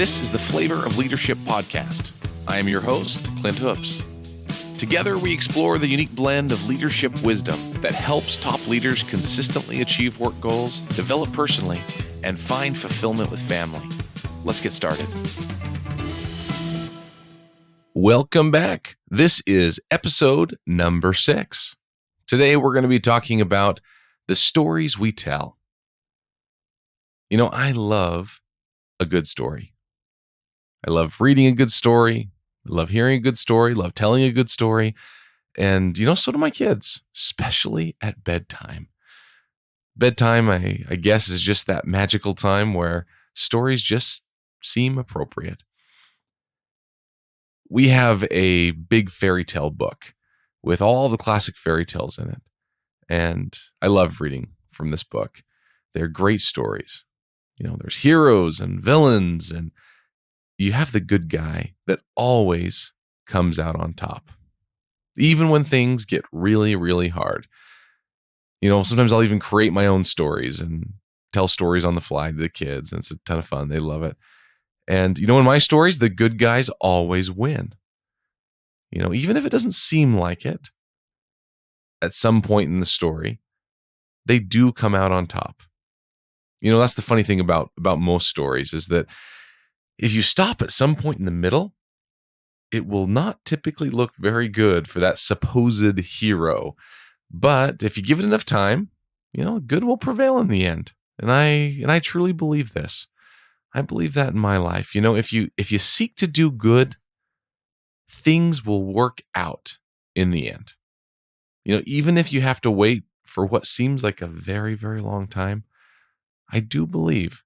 This is the Flavor of Leadership podcast. I am your host, Clint Hoops. Together, we explore the unique blend of leadership wisdom that helps top leaders consistently achieve work goals, develop personally, and find fulfillment with family. Let's get started. Welcome back. This is episode number 6. Today, we're going to be talking about the stories we tell. You know, I love a good story. I love reading a good story. I love hearing a good story, love telling a good story. And, so do my kids, especially at bedtime. Bedtime, I guess, is just that magical time where stories just seem appropriate. We have a big fairy tale book with all the classic fairy tales in it. And I love reading from this book. They're great stories. There's heroes and villains, and you have the good guy that always comes out on top, even when things get really, really hard. Sometimes I'll even create my own stories and tell stories on the fly to the kids, and it's a ton of fun. They love it. And, in my stories, the good guys always win. Even if it doesn't seem like it, at some point in the story, they do come out on top. That's the funny thing about most stories is that if you stop at some point in the middle, it will not typically look very good for that supposed hero. But if you give it enough time, good will prevail in the end. And I truly believe this. I believe that in my life. If you seek to do good, things will work out in the end. Even if you have to wait for what seems like a very, very long time, I do believe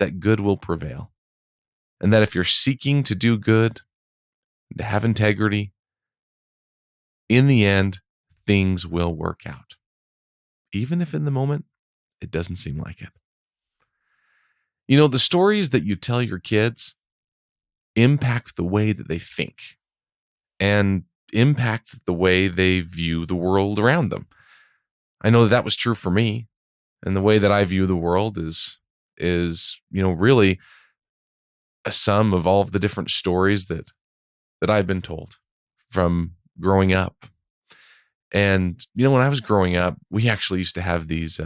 that good will prevail. And that if you're seeking to do good, to have integrity, in the end, things will work out. Even if in the moment, it doesn't seem like it. The stories that you tell your kids impact the way that they think and impact the way they view the world around them. I know that was true for me. And the way that I view the world is really a sum of all of the different stories that I've been told from growing up. And, when I was growing up, we actually used to have these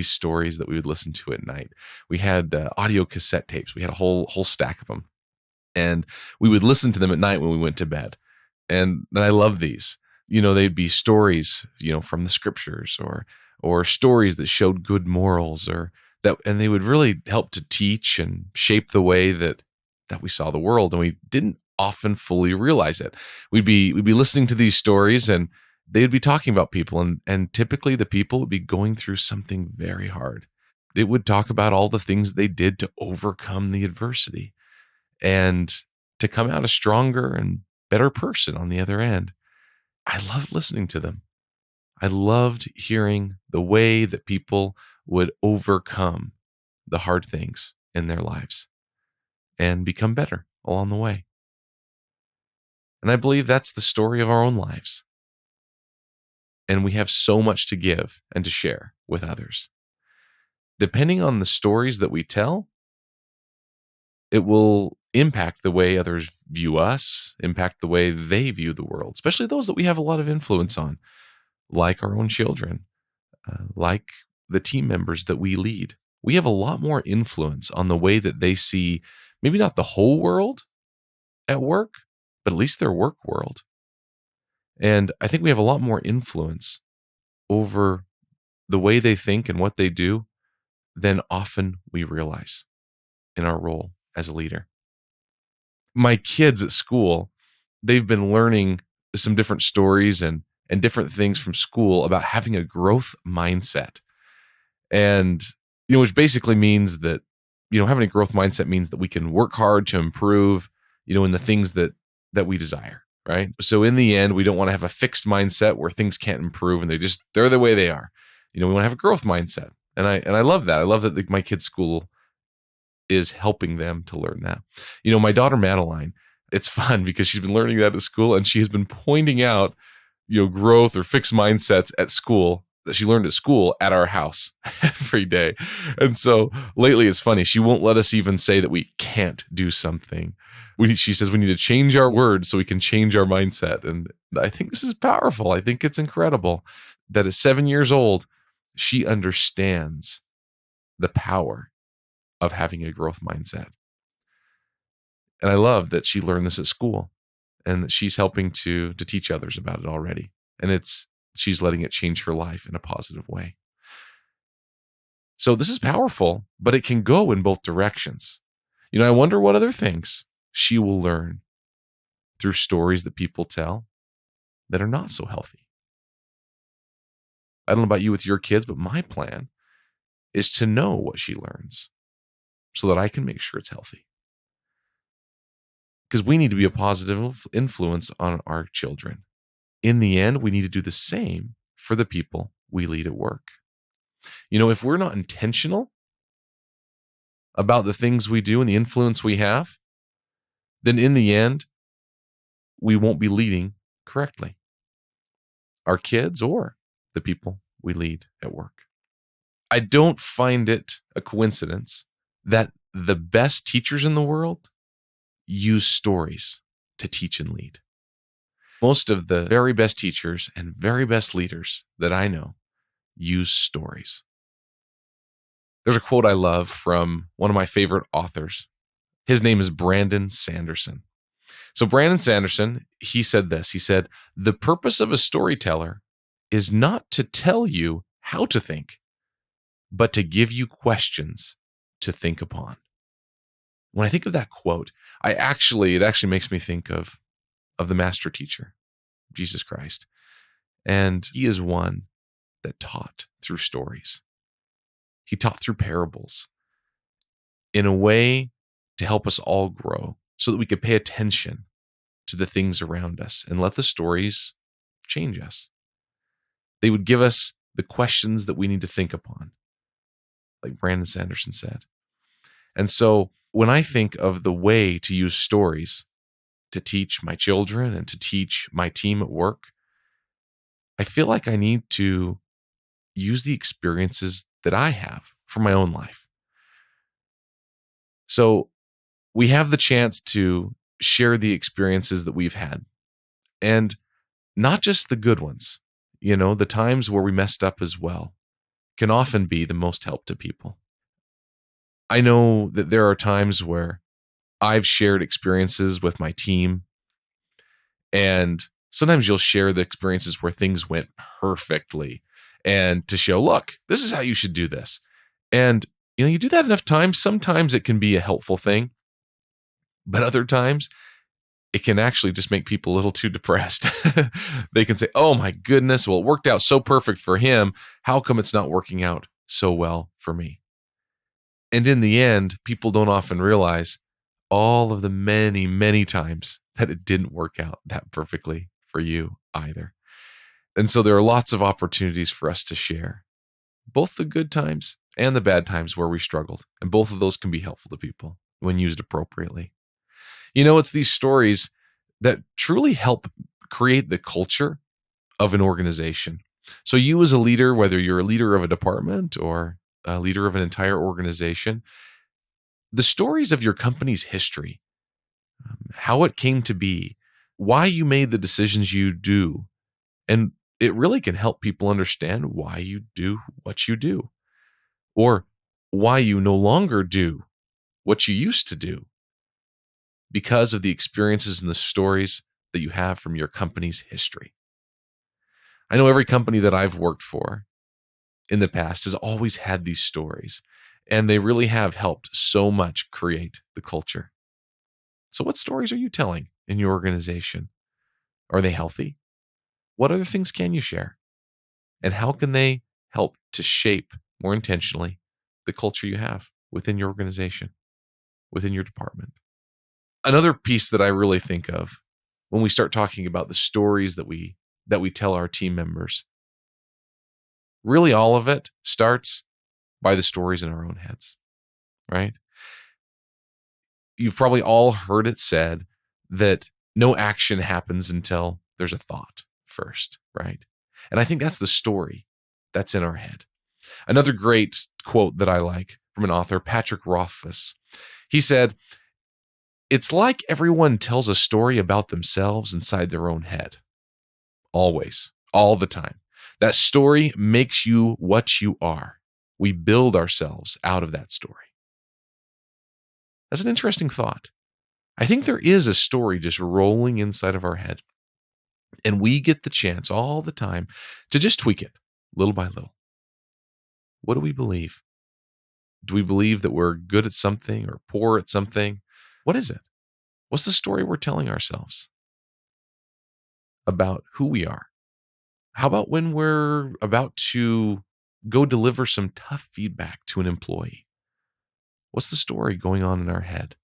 stories that we would listen to at night. We had audio cassette tapes. We had a whole stack of them. And we would listen to them at night when we went to bed. And I love these. They'd be stories, from the scriptures or stories that showed good morals and they would really help to teach and shape the way that we saw the world. And we didn't often fully realize it. We'd be listening to these stories and they'd be talking about people and typically the people would be going through something very hard. It would talk about all the things they did to overcome the adversity and to come out a stronger and better person on the other end. I loved listening to them. I loved hearing the way that people would overcome the hard things in their lives and become better along the way. And I believe that's the story of our own lives. And we have so much to give and to share with others. Depending on the stories that we tell, it will impact the way others view us, impact the way they view the world, especially those that we have a lot of influence on, like our own children, like the team members that we lead. We have a lot more influence on the way that they see, maybe not the whole world at work, but at least their work world. And I think we have a lot more influence over the way they think and what they do than often we realize in our role as a leader. My kids at school, they've been learning some different stories and different things from school about having a growth mindset. And, which basically means that, having a growth mindset means that we can work hard to improve, in the things that we desire, right? So in the end, we don't want to have a fixed mindset where things can't improve and they're the way they are. We want to have a growth mindset. And I love that. I love that my kids' school is helping them to learn that. My daughter Madeline, it's fun because she's been learning that at school and she has been pointing out, growth or fixed mindsets at school that she learned at school at our house every day. And so lately it's funny. She won't let us even say that we can't do something. She says we need to change our words so we can change our mindset. And I think this is powerful. I think it's incredible that at 7 years old, she understands the power of having a growth mindset. And I love that she learned this at school and that she's helping to teach others about it already. And she's letting it change her life in a positive way. So this is powerful, but it can go in both directions. I wonder what other things she will learn through stories that people tell that are not so healthy. I don't know about you with your kids, but my plan is to know what she learns so that I can make sure it's healthy. Because we need to be a positive influence on our children. In the end, we need to do the same for the people we lead at work. If we're not intentional about the things we do and the influence we have, then in the end, we won't be leading correctly. Our kids or the people we lead at work. I don't find it a coincidence that the best teachers in the world use stories to teach and lead. Most of the very best teachers and very best leaders that I know use stories. There's a quote I love from one of my favorite authors. His name is Brandon Sanderson. So Brandon Sanderson, he said this. He said, "The purpose of a storyteller is not to tell you how to think, but to give you questions to think upon." When I think of that quote, it actually makes me think of the master teacher, Jesus Christ. And he is one that taught through stories. He taught through parables in a way to help us all grow so that we could pay attention to the things around us and let the stories change us. They would give us the questions that we need to think upon, like Brandon Sanderson said. And so when I think of the way to use stories to teach my children and to teach my team at work, I feel like I need to use the experiences that I have from my own life. So we have the chance to share the experiences that we've had, and not just the good ones. The times where we messed up as well can often be the most help to people. I know that there are times where I've shared experiences with my team, and sometimes you'll share the experiences where things went perfectly and to show, look, this is how you should do this. And you do that enough times, sometimes it can be a helpful thing, but other times it can actually just make people a little too depressed. They can say, oh my goodness, well, it worked out so perfect for him. How come it's not working out so well for me? And in the end, people don't often realize all of the many, many times that it didn't work out that perfectly for you either. And so there are lots of opportunities for us to share, both the good times and the bad times where we struggled. And both of those can be helpful to people when used appropriately. It's these stories that truly help create the culture of an organization. So you as a leader, whether you're a leader of a department or a leader of an entire organization, the stories of your company's history, how it came to be, why you made the decisions you do, and it really can help people understand why you do what you do, or why you no longer do what you used to do because of the experiences and the stories that you have from your company's history. I know every company that I've worked for in the past has always had these stories, and they really have helped so much create the culture. So what stories are you telling in your organization? Are they healthy? What other things can you share? And how can they help to shape more intentionally the culture you have within your organization, within your department? Another piece that I really think of when we start talking about the stories that we tell our team members, really all of it starts by the stories in our own heads, right? You've probably all heard it said that no action happens until there's a thought first, right? And I think that's the story that's in our head. Another great quote that I like from an author, Patrick Rothfuss, he said, "It's like everyone tells a story about themselves inside their own head. Always, all the time. That story makes you what you are. We build ourselves out of that story." That's an interesting thought. I think there is a story just rolling inside of our head, and we get the chance all the time to just tweak it little by little. What do we believe? Do we believe that we're good at something or poor at something? What is it? What's the story we're telling ourselves about who we are? How about when we're about to go deliver some tough feedback to an employee? What's the story going on in our head?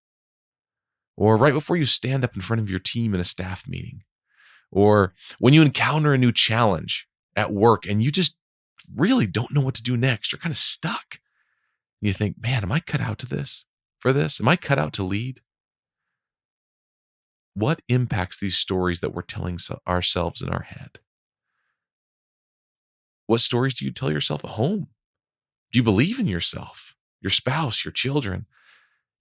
Or right before you stand up in front of your team in a staff meeting, or when you encounter a new challenge at work and you just really don't know what to do next, you're kind of stuck. You think, man, am I cut out to this for this? Am I cut out to lead? What impacts these stories that we're telling ourselves in our head? What stories do you tell yourself at home? Do you believe in yourself, your spouse, your children?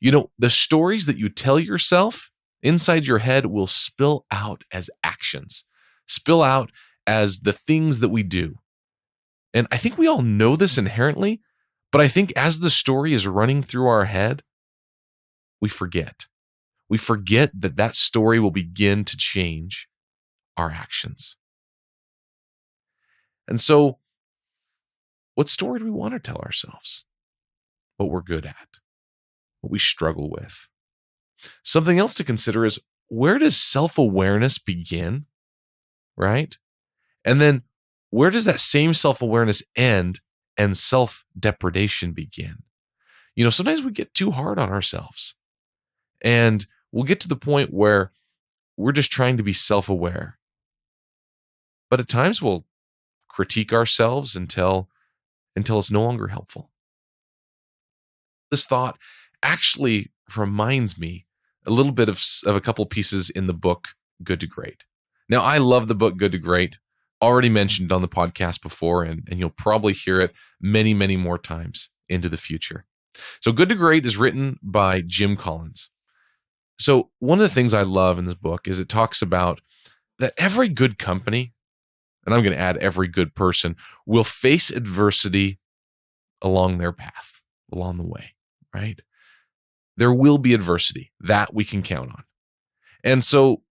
You know, the stories that you tell yourself inside your head will spill out as actions, spill out as the things that we do. And I think we all know this inherently, but I think as the story is running through our head, we forget. We forget that that story will begin to change our actions. And so, what story do we want to tell ourselves? What we're good at, what we struggle with. Something else to consider is, where does self-awareness begin, right? And then where does that same self-awareness end and self-depredation begin? You know, sometimes we get too hard on ourselves, and we'll get to the point where we're just trying to be self-aware. But at times we'll critique ourselves until it's no longer helpful. This thought actually reminds me a little bit of a couple pieces in the book, Good to Great. Now, I love the book, Good to Great, already mentioned on the podcast before, and you'll probably hear it many, many more times into the future. So Good to Great is written by Jim Collins. So one of the things I love in this book is it talks about that every good company, and I'm going to add every good person, will face adversity along their path, along the way, right? There will be adversity that we can count on. And so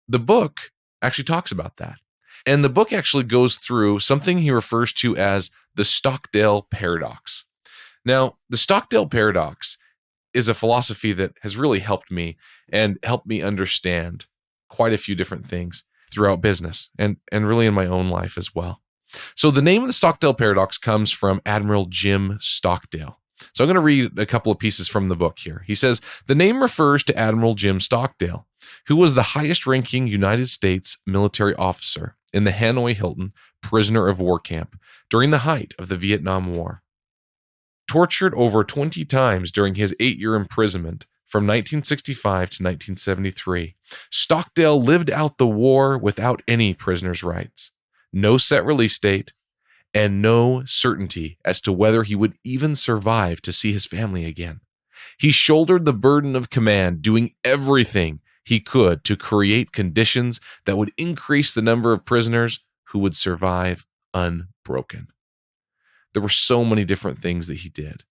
the book actually talks about that. And the book actually goes through something he refers to as the Stockdale Paradox. Now, the Stockdale Paradox is a philosophy that has really helped me and helped me understand quite a few different things throughout business and really in my own life as well. So the name of the Stockdale Paradox comes from Admiral Jim Stockdale. So I'm going to read a couple of pieces from the book here. He says, the name refers to Admiral Jim Stockdale, who was the highest-ranking United States military officer in the Hanoi Hilton prisoner of war camp during the height of the Vietnam War. Tortured over 20 times during his 8-year imprisonment from 1965 to 1973, Stockdale lived out the war without any prisoner's rights, no set release date, and no certainty as to whether he would even survive to see his family again. He shouldered the burden of command, doing everything he could to create conditions that would increase the number of prisoners who would survive unbroken. There were so many different things that he did.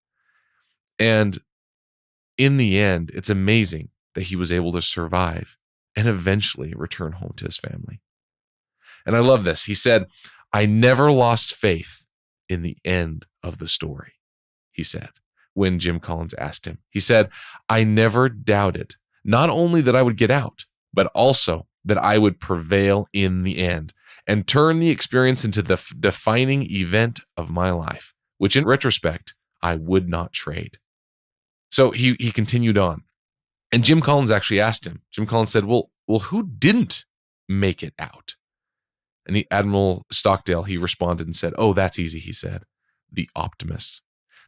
And in the end, it's amazing that he was able to survive and eventually return home to his family. And I love this. He said, I never lost faith in the end of the story, he said, when Jim Collins asked him. He said, I never doubted not only that I would get out, but also that I would prevail in the end and turn the experience into the defining event of my life, which in retrospect, I would not trade. So he continued on. And Jim Collins actually asked him, Jim Collins said, well, who didn't make it out? And Admiral Stockdale, he responded and said, oh, that's easy, he said. The optimists.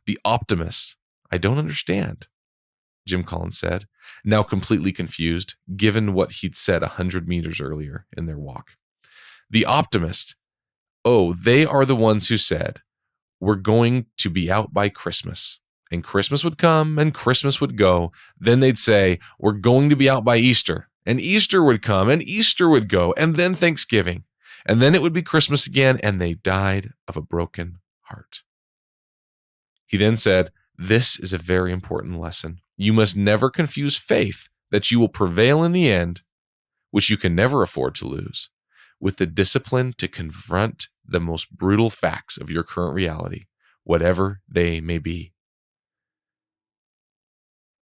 The optimists. I don't understand, Jim Collins said, now completely confused, given what he'd said 100 meters earlier in their walk. The optimists, oh, they are the ones who said we're going to be out by Christmas. And Christmas would come and Christmas would go. Then they'd say, we're going to be out by Easter. And Easter would come and Easter would go. And then Thanksgiving. And then it would be Christmas again. And they died of a broken heart. He then said, this is a very important lesson. You must never confuse faith that you will prevail in the end, which you can never afford to lose, with the discipline to confront the most brutal facts of your current reality, whatever they may be.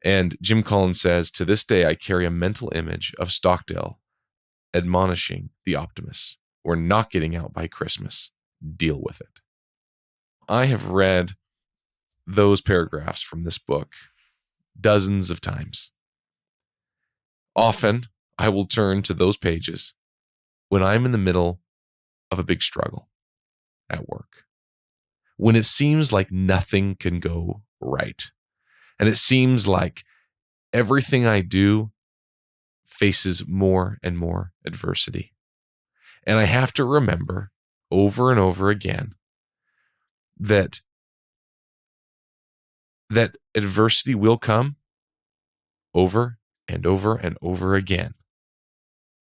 And Jim Collins says, to this day, I carry a mental image of Stockdale admonishing the optimists. We're not getting out by Christmas. Deal with it. I have read those paragraphs from this book dozens of times. Often, I will turn to those pages when I'm in the middle of a big struggle at work, when it seems like nothing can go right, and it seems like everything I do faces more and more adversity. And I have to remember over and over again that adversity will come over and over and over again.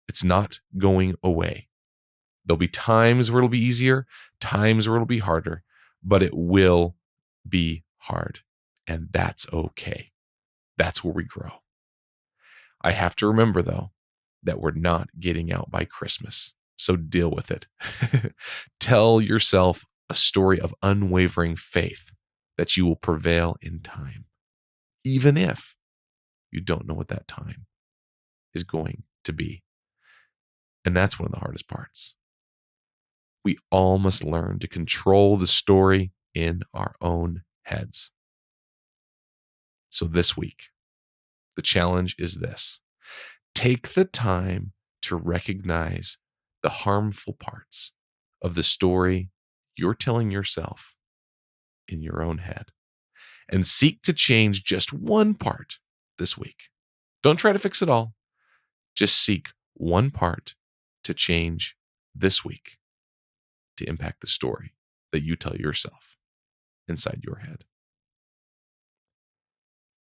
It's not going away. There'll be times where it'll be easier, times where it'll be harder, but it will be hard. And that's okay. That's where we grow. I have to remember, though, that we're not getting out by Christmas. So deal with it. Tell yourself a story of unwavering faith that you will prevail in time, even if you don't know what that time is going to be. And that's one of the hardest parts. We all must learn to control the story in our own heads. So this week, the challenge is this. Take the time to recognize the harmful parts of the story you're telling yourself in your own head and seek to change just one part this week. Don't try to fix it all. Just seek one part to change this week to impact the story that you tell yourself inside your head.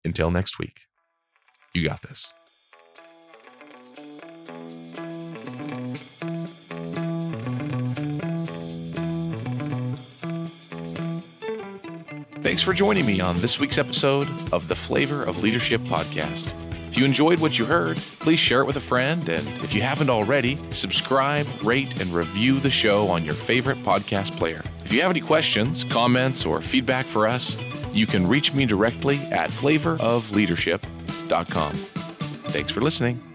Until next week, you got this. Thanks for joining me on this week's episode of the Flavor of Leadership podcast. If you enjoyed what you heard, please share it with a friend. And if you haven't already, subscribe, rate, and review the show on your favorite podcast player. If you have any questions, comments, or feedback for us, you can reach me directly at flavorofleadership.com. Thanks for listening.